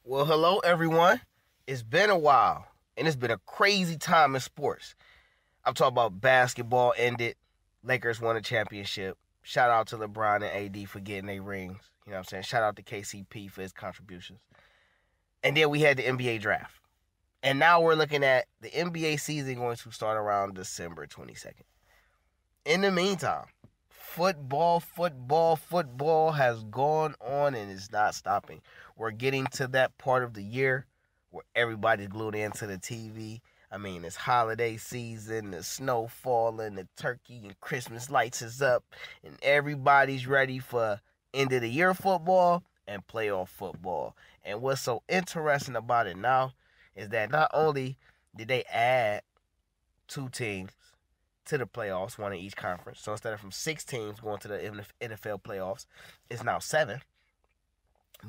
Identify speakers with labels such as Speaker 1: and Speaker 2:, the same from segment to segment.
Speaker 1: Well, hello, everyone. It's been a while, and it's been a crazy time in sports. I'm talking about basketball ended. Lakers won a championship. Shout out to LeBron and AD for getting their rings. You know what I'm saying? Shout out to KCP for his contributions. And then we had the NBA draft. And now we're looking at the NBA season going to start around December 22nd. In the meantime, football has gone on and is not stopping. We're getting to that part of the year where everybody's glued into the TV. I mean, it's holiday season, the snow falling, the turkey and Christmas lights is up, and everybody's ready for end of the year football and playoff football. And what's so interesting about it now is that not only did they add 2 teams to the playoffs, one in each conference. So instead of from 6 teams going to the NFL playoffs, it's now 7.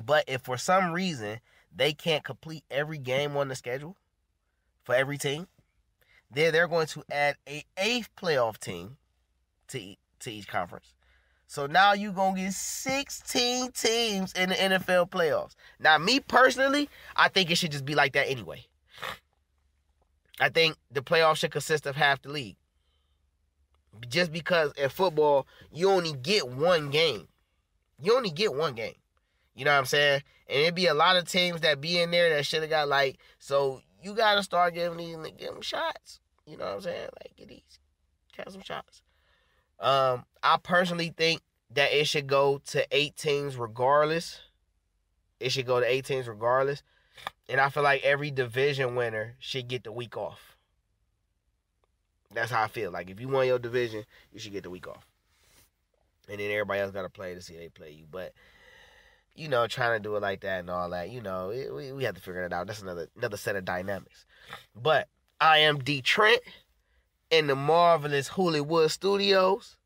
Speaker 1: But if for some reason they can't complete every game on the schedule for every team, then they're going to add a 8th playoff team to each conference. So now you're going to get 16 teams in the NFL playoffs. Now, me personally, I think it should just be like that anyway. I think the playoffs should consist of half the league. Just because in football, you only get one game. You only get one game. You know what I'm saying? And it'd be a lot of teams that be in there that should have got so you got to start giving them shots. You know what I'm saying? Get these, catch some shots. I personally think that it should go to 8 teams regardless. It should go to 8 teams regardless. And I feel like every division winner should get the week off. That's how I feel. If you won your division, you should get the week off. And then everybody else got to play to see they play you. But, trying to do it like that and all that, we have to figure it out. That's another set of dynamics. But I am DeeTrynt in the marvelous Hollywood studios.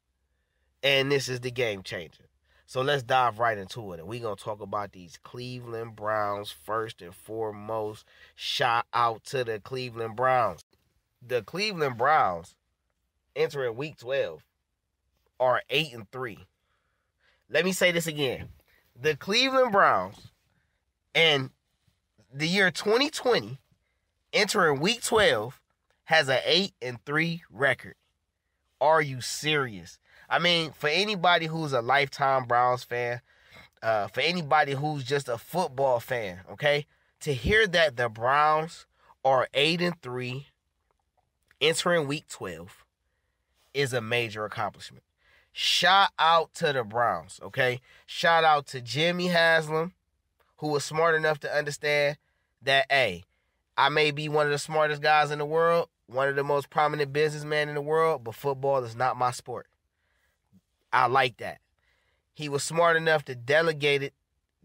Speaker 1: And this is the Game Changer. So let's dive right into it. And we're going to talk about these Cleveland Browns first and foremost. Shout out to the Cleveland Browns. The Cleveland Browns entering week 12 are 8-3. Let me say this again. The Cleveland Browns in the year 2020 entering week 12 has an 8-3 record. Are you serious? I mean, for anybody who's a lifetime Browns fan, for anybody who's just a football fan, okay, to hear that the Browns are 8-3 entering week 12 is a major accomplishment. Shout out to the Browns, okay? Shout out to Jimmy Haslam, who was smart enough to understand that, hey, I may be one of the smartest guys in the world, one of the most prominent businessmen in the world, but football is not my sport. I like that. He was smart enough to delegate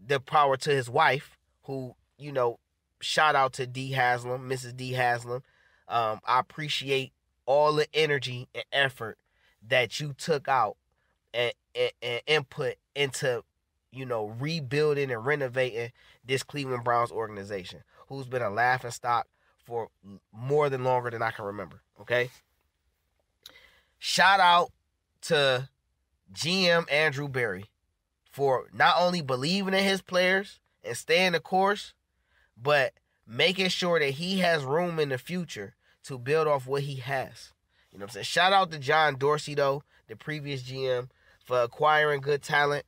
Speaker 1: the power to his wife, who, shout out to D. Haslam, Mrs. D. Haslam. I appreciate all the energy and effort that you took out and input into, rebuilding and renovating this Cleveland Browns organization, who's been a laughingstock for more than longer than I can remember, okay? Shout out to GM Andrew Berry for not only believing in his players and staying the course, but making sure that he has room in the future to build off what he has. You know what I'm saying? Shout out to John Dorsey, though, the previous GM, for acquiring good talent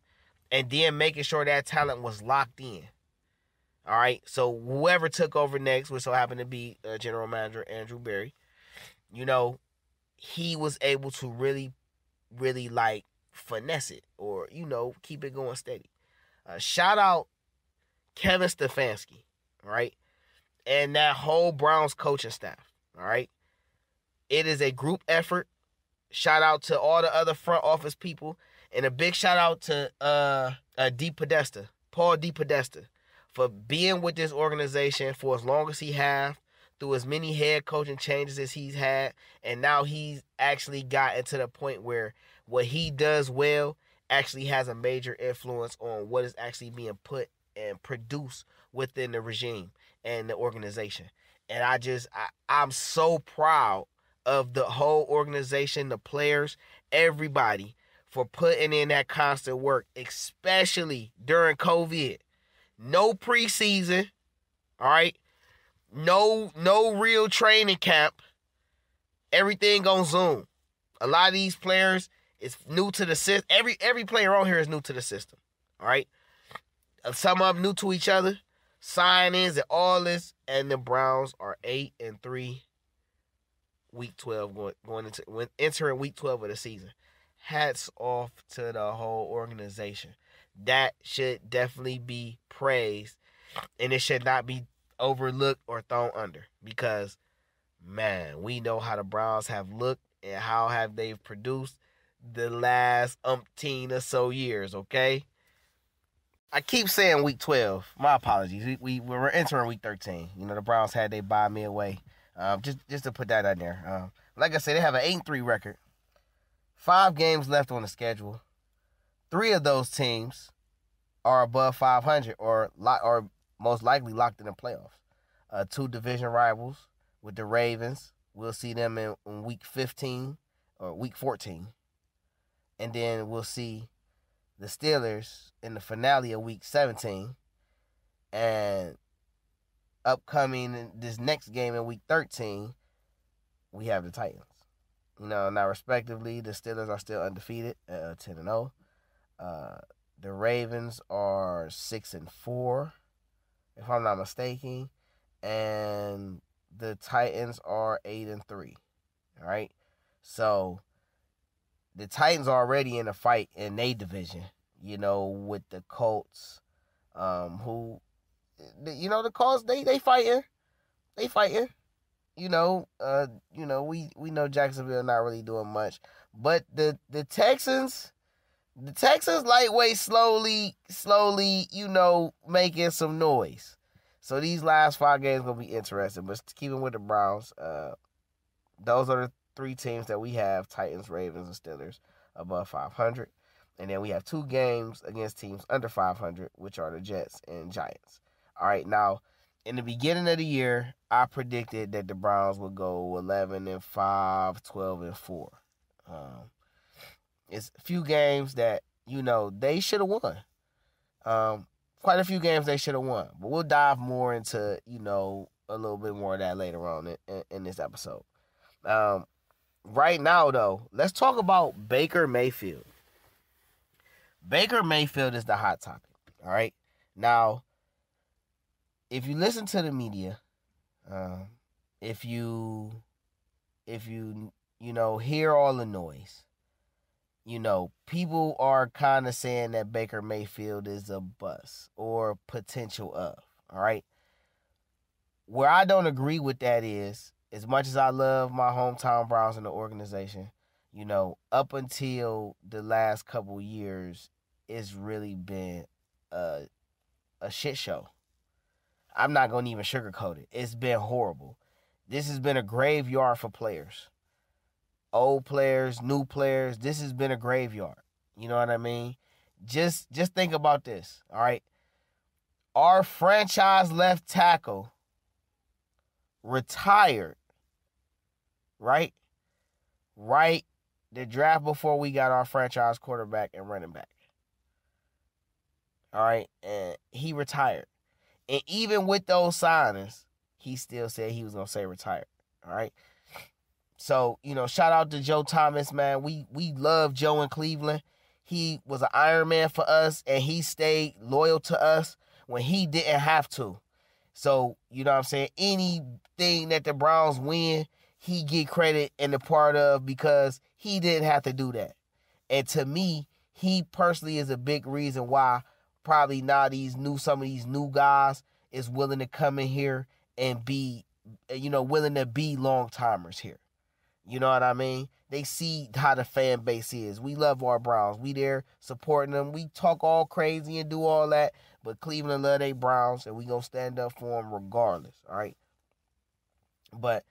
Speaker 1: and then making sure that talent was locked in. All right? So whoever took over next, which so happened to be General Manager Andrew Berry, he was able to really, really, finesse it or, keep it going steady. Shout out Kevin Stefanski, all right? And that whole Browns coaching staff. All right. It is a group effort. Shout out to all the other front office people. And a big shout out to Paul DePodesta, for being with this organization for as long as he have, through as many head coaching changes as he's had. And now he's actually gotten to the point where what he does well actually has a major influence on what is actually being put and produced within the regime and the organization. And I'm so proud of the whole organization, the players, everybody, for putting in that constant work, especially during COVID. No preseason, All right? No real training camp. Everything on Zoom. A lot of these players is new to the system. Every player on here is new to the system. All right? Some of them new to each other. Sign-ins and all this. And the Browns are 8-3 week 12 entering week 12 of the season. Hats off to the whole organization. That should definitely be praised, and it should not be overlooked or thrown under, because, man, we know how the Browns have looked and how have they produced the last umpteen or so years, okay? I keep saying week 12. My apologies. We're entering week 13. You know, the Browns had their bye midway. Just to put that out there. Like I said, they have an 8-3 record. 5 games left on the schedule. 3 of those teams are above 500 or most likely locked in the playoffs. 2 division rivals with the Ravens. We'll see them in week 15 or week 14. And then we'll see the Steelers in the finale of week 17. And upcoming this next game in week 13, we have the Titans. You know, now respectively, the Steelers are still undefeated at 10-0. The Ravens are 6-4, if I'm not mistaken, and the Titans are 8-3. All right, so the Titans are already in a fight in their division. You know, with the Colts, who, you know, the Colts they fighting. We know Jacksonville not really doing much, but the Texans lightweight slowly, you know, making some noise. So these last 5 games gonna be interesting. But keeping with the Browns, those are the 3 teams that we have: Titans, Ravens, and Steelers above 500, and then we have 2 games against teams under 500, which are the Jets and Giants. All right, now, in the beginning of the year, I predicted that the Browns would go 11-5, 12-4. It's a few games that, you know, they should have won. Quite a few games they should have won. But we'll dive more into, you know, a little bit more of that later on in this episode. Right now, though, let's talk about Baker Mayfield. Baker Mayfield is the hot topic. All right? Now, if you listen to the media, if you know, hear all the noise, you know, people are kind of saying that Baker Mayfield is a bust or potential of. All right? Where I don't agree with that is, as much as I love my hometown Browns and the organization, you know, up until the last couple of years, it's really been a shit show. I'm not going to even sugarcoat it. It's been horrible. This has been a graveyard for players. Old players, new players. This has been a graveyard. You know what I mean? Just think about this, all right? Our franchise left tackle retired, right? Right, the draft before we got our franchise quarterback and running back. All right, and he retired. And even with those signings, he still said he was going to say retired. All right. So, you know, shout out to Joe Thomas, man. We love Joe in Cleveland. He was an Iron Man for us, and he stayed loyal to us when he didn't have to. So, you know what I'm saying? Anything that the Browns win, he get credit and a part of, because he didn't have to do that. And to me, he personally is a big reason why probably now some of these new guys is willing to come in here and be, you know, willing to be long-timers here. You know what I mean? They see how the fan base is. We love our Browns. We there supporting them. We talk all crazy and do all that, but Cleveland love their Browns, and we going to stand up for them regardless, all right? But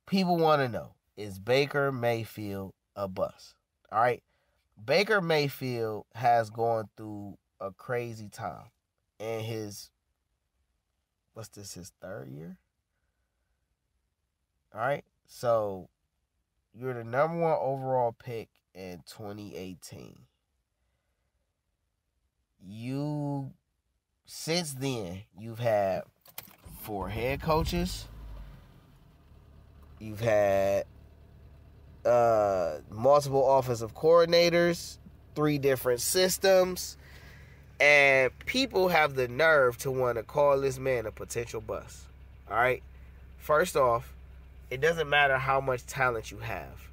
Speaker 1: people want to know, is Baker Mayfield a bust? All right? Baker Mayfield has gone through a crazy time in his 3rd year? All right? So, you're the number 1 overall pick in 2018. Since then, you've had 4 head coaches. You've had multiple offensive coordinators, 3 different systems, and people have the nerve to want to call this man a potential bust. All right? First off, it doesn't matter how much talent you have.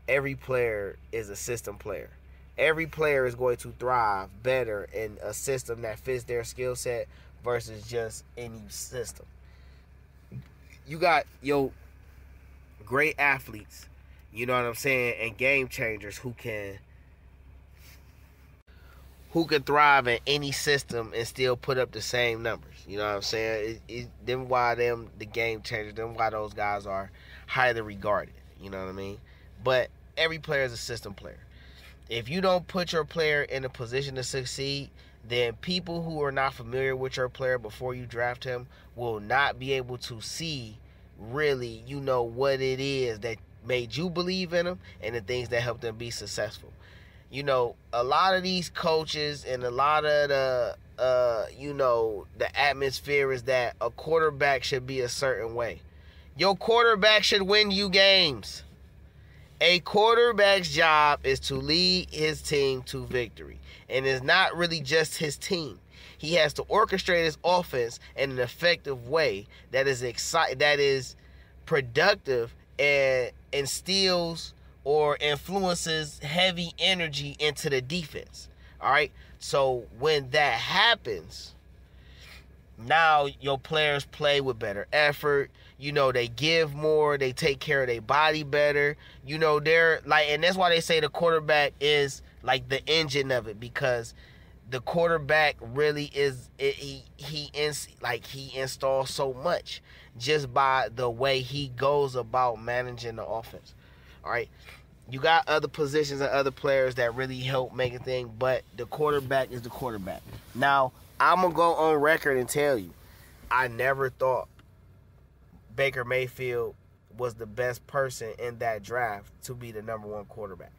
Speaker 1: Every player is a system player. Every player is going to thrive better in a system that fits their skill set versus just any system. You got your great athletes, you know what I'm saying, and game changers who can thrive in any system and still put up the same numbers. You know what I'm saying? Them why the game changers, them why those guys are highly regarded. You know what I mean? But every player is a system player. If you don't put your player in a position to succeed, then people who are not familiar with your player before you draft him will not be able to see really, what it is that made you believe in him and the things that helped them be successful. A lot of these coaches and a lot of the atmosphere is that a quarterback should be a certain way. Your quarterback should win you games. A quarterback's job is to lead his team to victory. And it's not really just his team. He has to orchestrate his offense in an effective way that is productive and instills or influences heavy energy into the defense. All right? So when that happens, now your players play with better effort. They give more. They take care of their body better. They're like, and that's why they say the quarterback is like the engine of it, because the quarterback really is, he installs so much just by the way he goes about managing the offense. All right. You got other positions and other players that really help make a thing, but the quarterback is the quarterback. Now, I'm going to go on record and tell you, I never thought Baker Mayfield was the best person in that draft to be the number 1 quarterback.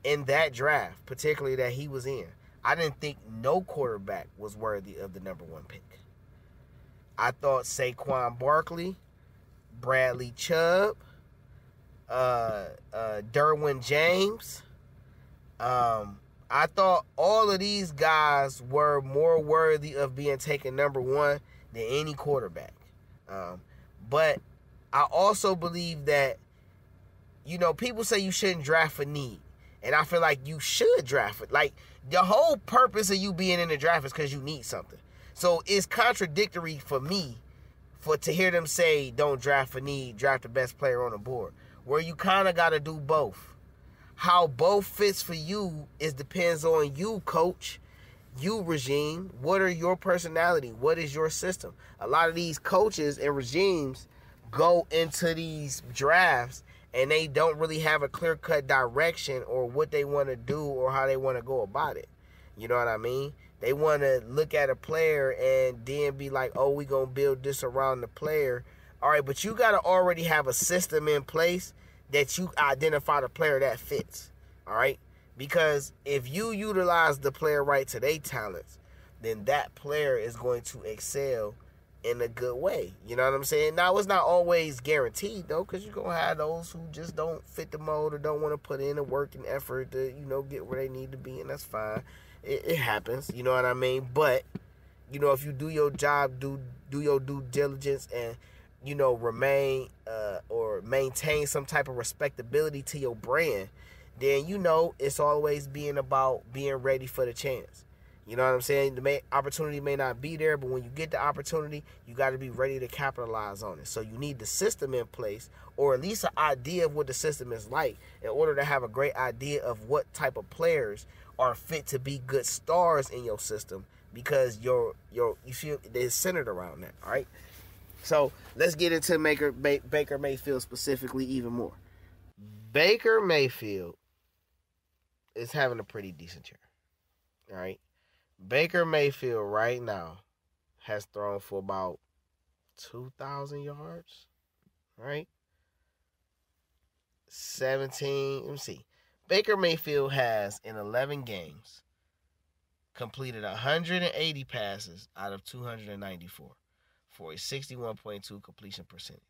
Speaker 1: In that draft, particularly that he was in, I didn't think no quarterback was worthy of the number 1 pick. I thought Saquon Barkley, Bradley Chubb, Derwin James, I thought all of these guys were more worthy of being taken number 1 than any quarterback. But I also believe that, people say you shouldn't draft for need. And I feel like you should draft it. Like, the whole purpose of you being in the draft is because you need something. So it's contradictory for me to hear them say don't draft for need, draft the best player on the board. Where you kind of got to do both. How both fits for you depends on you, coach, you, regime. What are your personality? What is your system? A lot of these coaches and regimes go into these drafts and they don't really have a clear-cut direction or what they want to do or how they want to go about it. You know what I mean? They want to look at a player and then be like, oh, we're going to build this around the player. All right, but you got to already have a system in place that you identify the player that fits. All right? Because if you utilize the player right to their talents, then that player is going to excel in a good way. You know what I'm saying? Now, it's not always guaranteed, though, because you're going to have those who just don't fit the mold or don't want to put in the work and effort to, get where they need to be, and that's fine. It happens, you know what I mean? But, if you do your job, do your due diligence and, remain or maintain some type of respectability to your brand, then, it's always being about being ready for the chance. You know what I'm saying? The opportunity may not be there, but when you get the opportunity, you got to be ready to capitalize on it. So you need the system in place, or at least an idea of what the system is like, in order to have a great idea of what type of players are fit to be good stars in your system, because you feel they're centered around that. All right. So let's get into Baker Mayfield specifically even more. Baker Mayfield is having a pretty decent year. All right. Baker Mayfield right now has thrown for about 2,000 yards, right? 17, let me see. Baker Mayfield has, in 11 games, completed 180 passes out of 294 for a 61.2 completion percentage.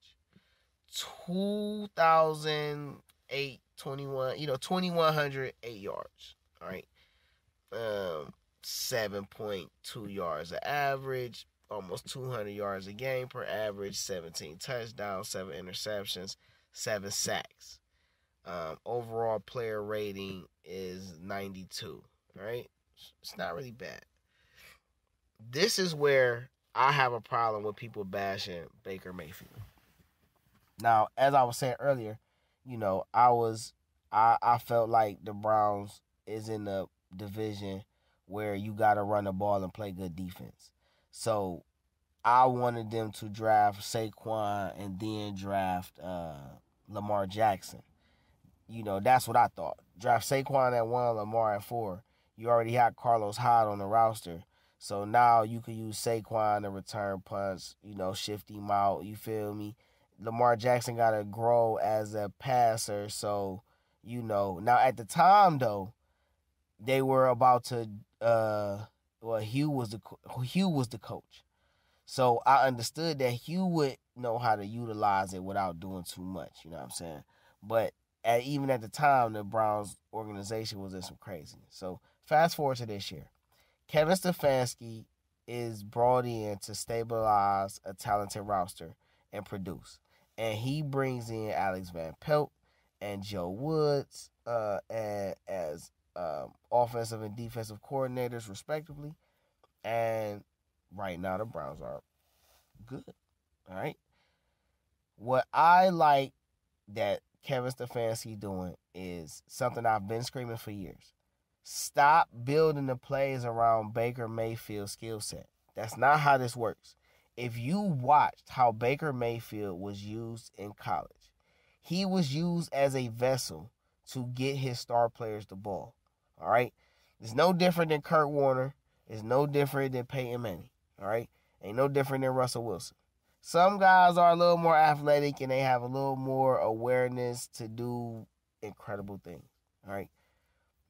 Speaker 1: 2,008, 2,108 yards. All right. 7.2 yards an average, almost 200 yards a game per average, 17 touchdowns, 7 interceptions, 7 sacks. Overall player rating is 92. All right. It's not really bad. This is where I have a problem with people bashing Baker Mayfield. Now, as I was saying earlier, I felt like the Browns is in the division where you got to run the ball and play good defense. So I wanted them to draft Saquon and then draft Lamar Jackson. That's what I thought. Draft Saquon at 1, Lamar at 4. You already had Carlos Hyde on the roster. So now you can use Saquon to return punts, shift him out. You feel me? Lamar Jackson got to grow as a passer. So, now at the time, though, they were about to, Hugh was the coach. So I understood that Hugh would know how to utilize it without doing too much. You know what I'm saying? But even at the time, the Browns organization was in some craziness. So fast forward to this year. Kevin Stefanski is brought in to stabilize a talented roster and produce. And he brings in Alex Van Pelt and Joe Woods as offensive and defensive coordinators, respectively. And right now, the Browns are good. All right? What I like that Kevin Stefanski doing is something I've been screaming for years. Stop building the plays around Baker Mayfield's skill set. That's not how this works. If you watched how Baker Mayfield was used in college, he was used as a vessel to get his star players the ball. All right? It's no different than Kurt Warner. It's no different than Peyton Manning. All right? Ain't no different than Russell Wilson. Some guys are a little more athletic and they have a little more awareness to do incredible things. All right?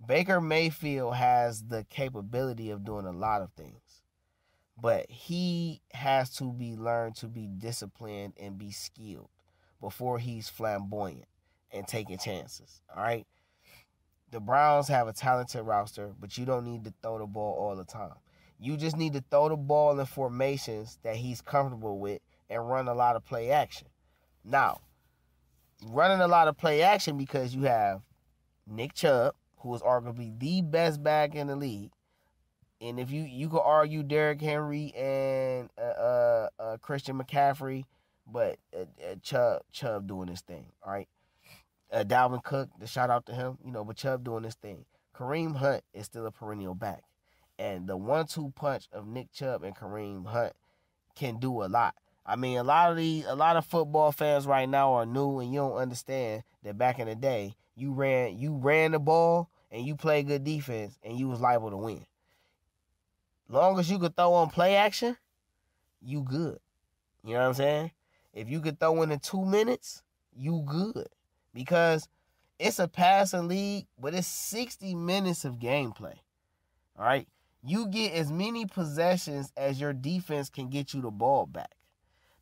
Speaker 1: Baker Mayfield has the capability of doing a lot of things, but he has to be learned to be disciplined and be skilled before he's flamboyant and taking chances, all right? The Browns have a talented roster, but you don't need to throw the ball all the time. You just need to throw the ball in formations that he's comfortable with and run a lot of play action. Now, running a lot of play action because you have Nick Chubb, who is arguably the best back in the league. And if you could argue Derrick Henry and Christian McCaffrey, but Chubb doing this thing, all right? Dalvin Cook, the shout out to him, but Chubb doing this thing. Kareem Hunt is still a perennial back. And the 1-2 punch of Nick Chubb and Kareem Hunt can do a lot. I mean, a lot of football fans right now are new and you don't understand that back in the day, you ran the ball and you played good defense and you was liable to win. Long as you could throw on play action, you good. You know what I'm saying? If you could throw in 2 minutes, you good. Because it's a passing league, but it's 60 minutes of gameplay. All right? You get as many possessions as your defense can get you the ball back.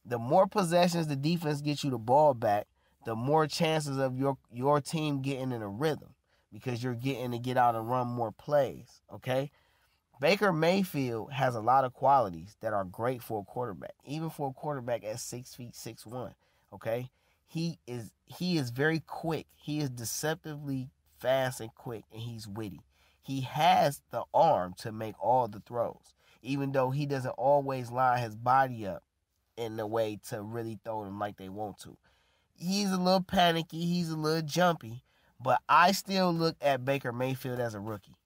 Speaker 1: The more possessions the defense gets you the ball back, the more chances of your team getting in a rhythm because you're getting to get out and run more plays, okay? Baker Mayfield has a lot of qualities that are great for a quarterback, even for a quarterback at 6 feet 6'1", okay? He is very quick. He is deceptively fast and quick, and he's witty. He has the arm to make all the throws, even though he doesn't always line his body up in the way to really throw them like they want to. He's a little panicky. He's a little jumpy. But I still look at Baker Mayfield as a rookie.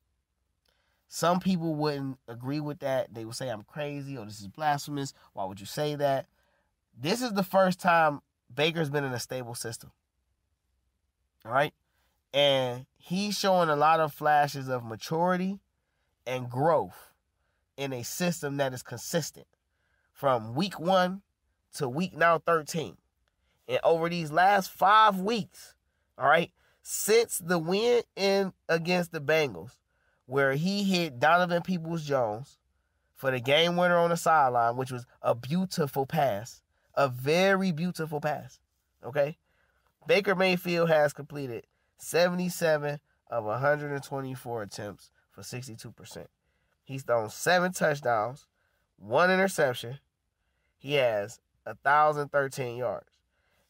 Speaker 1: Some people wouldn't agree with that. They would say I'm crazy or this is blasphemous. Why would you say that? This is the first time Baker's been in a stable system. All right? And he's showing a lot of flashes of maturity and growth in a system that is consistent from week 1 to week now 13. And over these last 5 weeks, all right, since the win against the Bengals, where he hit Donovan Peoples-Jones for the game winner on the sideline, which was a beautiful pass, a very beautiful pass, okay? Baker Mayfield has completed 77 of 124 attempts for 62%. He's thrown 7 touchdowns, 1 interception. He has 1,013 yards.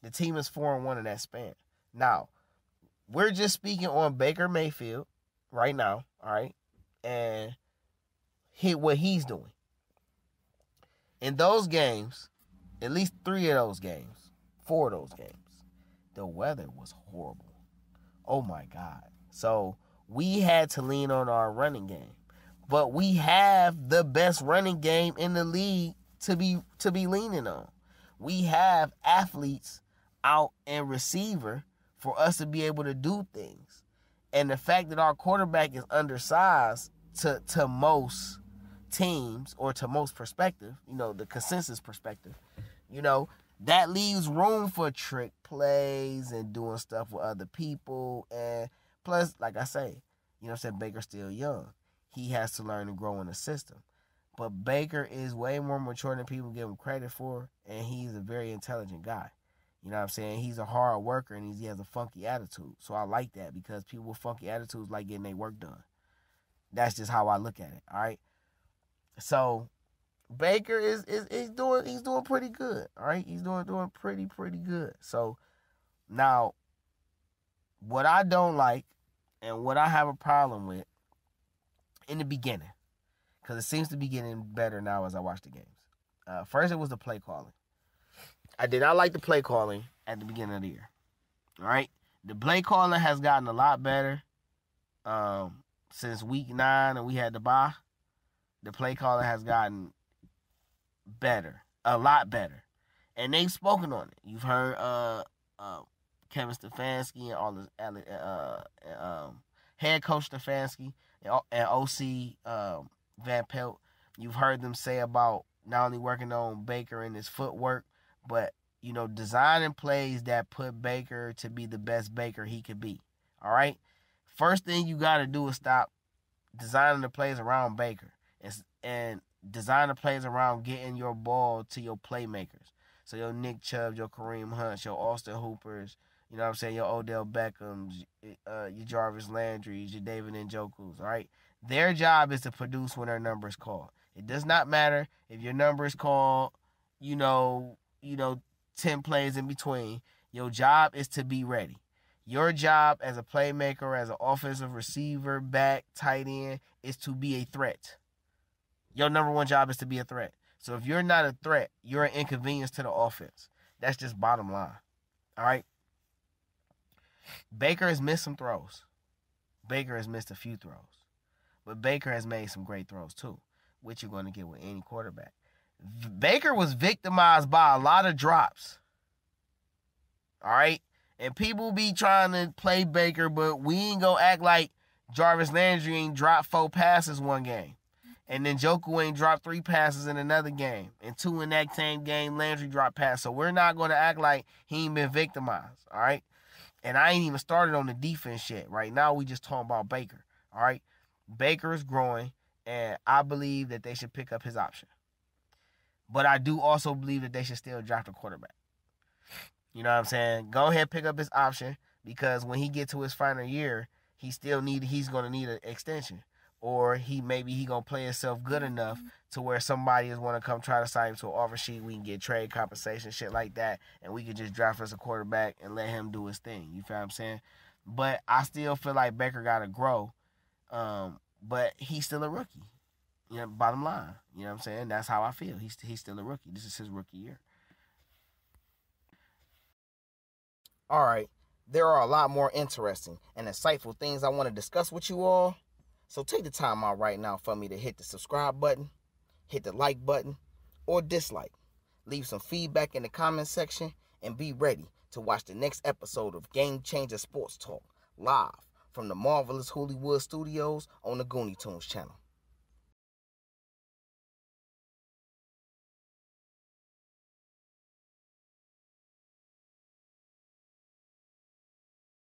Speaker 1: The team is 4-1 in that span. Now, we're just speaking on Baker Mayfield right now, all right? And what he's doing. In those games, at least 3 of those games, 4 of those games, the weather was horrible. Oh my God. So we had to lean on our running game. But we have the best running game in the league to be leaning on. We have athletes out and receiver for us to be able to do things. And the fact that our quarterback is undersized to most teams, or to most perspective, the consensus perspective, that leaves room for trick plays and doing stuff with other people. And plus, like I say, Baker's still young. He has to learn to grow in the system. But Baker is way more mature than people give him credit for, and he's a very intelligent guy. You know what I'm saying? He's a hard worker, and he has a funky attitude. So I like that, because people with funky attitudes like getting their work done. That's just how I look at it, all right? So Baker is doing pretty good, all right? He's doing pretty good. So now, what I don't like and what I have a problem with in the beginning, because it seems to be getting better now as I watch the games. First, it was the play calling. I did not like the play calling at the beginning of the year. All right? The play calling has gotten a lot better since week 9 and we had the bye. The play calling has gotten better, a lot better. And they've spoken on it. You've heard Kevin Stefanski and all the head coach Stefanski and OC Van Pelt. You've heard them say about not only working on Baker and his footwork, but, designing plays that put Baker to be the best Baker he could be. All right? First thing you got to do is stop designing the plays around Baker and design the plays around getting your ball to your playmakers. So your Nick Chubb, your Kareem Hunt, your Austin Hoopers, your Odell Beckhams, your Jarvis Landry's, your David Njoku's, all right? Their job is to produce when their number is called. It does not matter if your number is called, 10 plays in between. Your job is to be ready. Your job as a playmaker, as an offensive receiver, back, tight end, is to be a threat. Your number one job is to be a threat. So if you're not a threat, you're an inconvenience to the offense. That's just bottom line. All right? Baker has missed some throws. Baker has missed a few throws. But Baker has made some great throws too, which you're going to get with any quarterback. Baker was victimized by a lot of drops. All right? And people be trying to play Baker, but we ain't going to act like Jarvis Landry ain't dropped 4 passes one game. And then Njoku ain't dropped 3 passes in another game. And 2 in that same game, Landry dropped passes. So we're not going to act like he ain't been victimized. All right? And I ain't even started on the defense yet. Right now, we just talking about Baker. All right? Baker is growing, and I believe that they should pick up his option. But I do also believe that they should still draft a quarterback. You know what I'm saying? Go ahead, pick up his option, because when he gets to his final year, he's going to need an extension. Or he going to play himself good enough to where somebody is going to come try to sign him to an offer sheet. We can get trade compensation, shit like that, and we can just draft as a quarterback and let him do his thing. You feel what I'm saying? But I still feel like Baker got to grow. But he's still a rookie. Bottom line. You know what I'm saying? That's how I feel. He's still a rookie. This is his rookie year. All right. There are a lot more interesting and insightful things I want to discuss with you all. So take the time out right now for me to hit the subscribe button, hit the like button, or dislike. Leave some feedback in the comment section, and be ready to watch the next episode of Game Changer Sports Talk live from the marvelous Hollywood Studios on the Goonie Tunes channel.